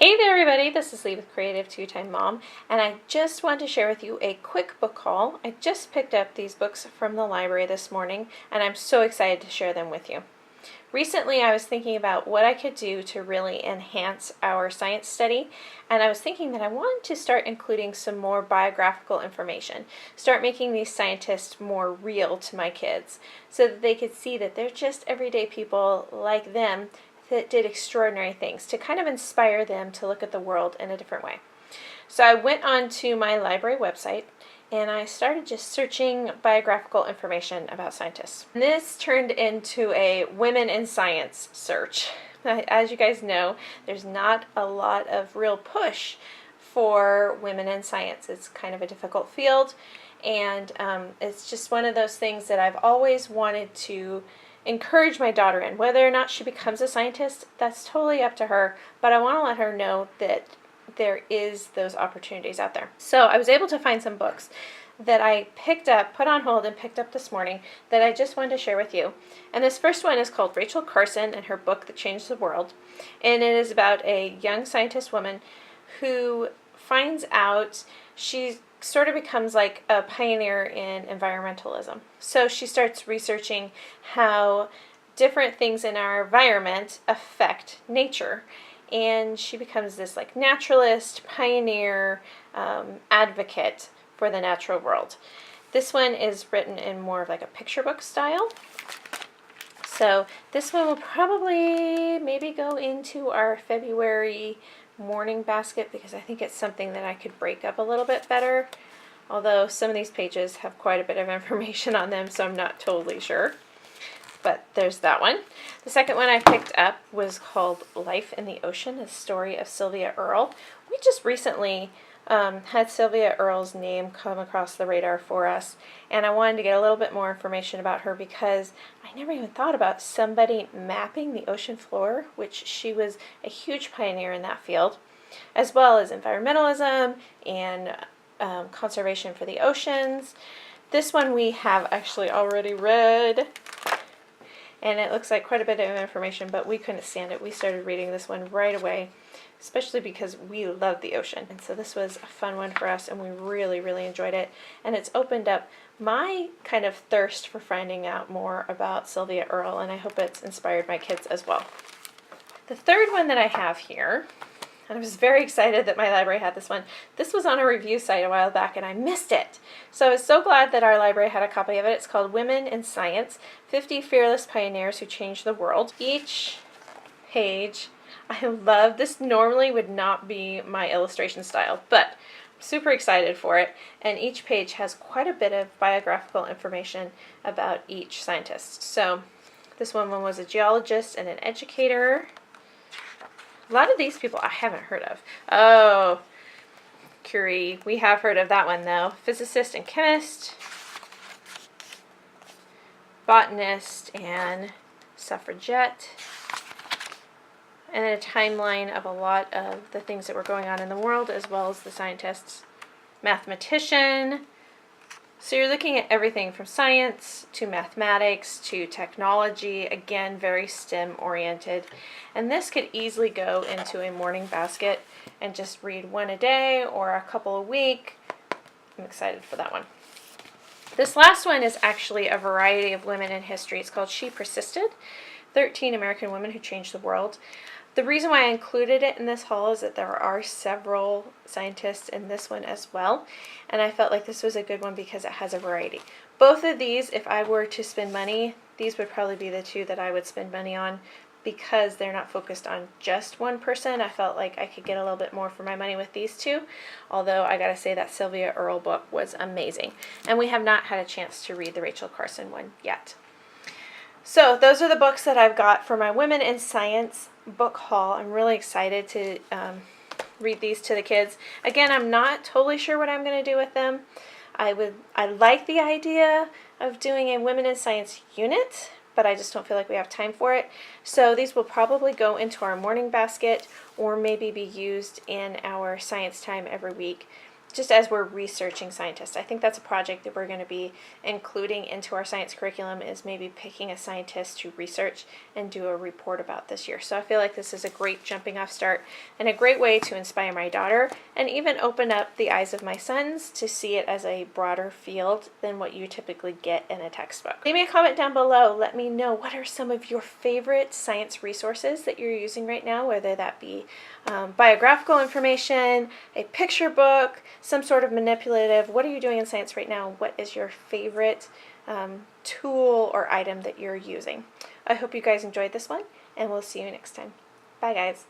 Hey there everybody, this is Lee with Creative2xmom, and I just want to share with you a quick book haul. I just picked up these books from the library this morning, and I'm so excited to share them with you. Recently I was thinking about what I could do to really enhance our science study, and I was thinking that I wanted to start including some more biographical information, start making these scientists more real to my kids, so that they could see that they're just everyday people like them that did extraordinary things, to kind of inspire them to look at the world in a different way. So I went on to my library website and I started just searching biographical information about scientists. And this turned into a women in science search. As you guys know, there's not a lot of real push for women in science. It's kind of a difficult field, and it's just one of those things that I've always wanted to encourage my daughter in. Whether or not she becomes a scientist, that's totally up to her, but I want to let her know that there is those opportunities out there. So I was able to find some books that I picked up, put on hold and picked up this morning, that I just wanted to share with you. And this first one is called Rachel Carson and her book that changed the world, and it is about a young scientist woman who finds out she sort of becomes like a pioneer in environmentalism. So she starts researching how different things in our environment affect nature, and she becomes this like naturalist, pioneer, advocate for the natural world. This one is written in more of like a picture book style. So this one will probably maybe go into our February morning basket, because I think it's something that I could break up a little bit better, although some of these pages have quite a bit of information on them, so I'm not totally sure. But there's that one. The second one I picked up was called Life in the Ocean, a story of Sylvia Earle. We just recently had Sylvia Earle's name come across the radar for us, and I wanted to get a little bit more information about her because I never even thought about somebody mapping the ocean floor, which she was a huge pioneer in that field, as well as environmentalism and conservation for the oceans. This one we have actually already read, and it looks like quite a bit of information, but we couldn't stand it. We started reading this one right away, especially because we love the ocean. And so this was a fun one for us, and we really, really enjoyed it. And it's opened up my kind of thirst for finding out more about Sylvia Earle, and I hope it's inspired my kids as well. The third one that I have here, and I was very excited that my library had this one. This was on a review site a while back, and I missed it. So I was so glad that our library had a copy of it. It's called Women in Science, 50 Fearless Pioneers Who Changed the World. Each page, I love this. Normally would not be my illustration style, but I'm super excited for it. And each page has quite a bit of biographical information about each scientist. So this one was a geologist and an educator. A lot of these people I haven't heard of. Oh, Curie. We have heard of that one though. Physicist and chemist, botanist and suffragette, and then a timeline of a lot of the things that were going on in the world, as well as the scientists. Mathematician. So you're looking at everything from science to mathematics to technology, again, very STEM oriented. And this could easily go into a morning basket and just read one a day or a couple a week. I'm excited for that one. This last one is actually a variety of women in history. It's called She Persisted, 13 American Women Who Changed the World. The reason why I included it in this haul is that there are several scientists in this one as well, and I felt like this was a good one because it has a variety. Both of these, if I were to spend money, these would probably be the two that I would spend money on, because they're not focused on just one person. I felt like I could get a little bit more for my money with these two, although I gotta say that Sylvia Earle book was amazing, and we have not had a chance to read the Rachel Carson one yet. So those are the books that I've got for my Women in Science book haul. I'm really excited to read these to the kids. Again, I'm not totally sure what I'm going to do with them. I like the idea of doing a Women in Science unit, but I just don't feel like we have time for it. So these will probably go into our morning basket, or maybe be used in our science time every week. just as we're researching scientists. I think that's a project that we're going to be including into our science curriculum, is maybe picking a scientist to research and do a report about this year. So I feel like this is a great jumping off start and a great way to inspire my daughter and even open up the eyes of my sons to see it as a broader field than what you typically get in a textbook. Leave me a comment down below. Let me know, what are some of your favorite science resources that you're using right now, whether that be biographical information, a picture book, some sort of manipulative. What are you doing in science right now? What is your favorite tool or item that you're using? I hope you guys enjoyed this one, and we'll see you next time. Bye, guys.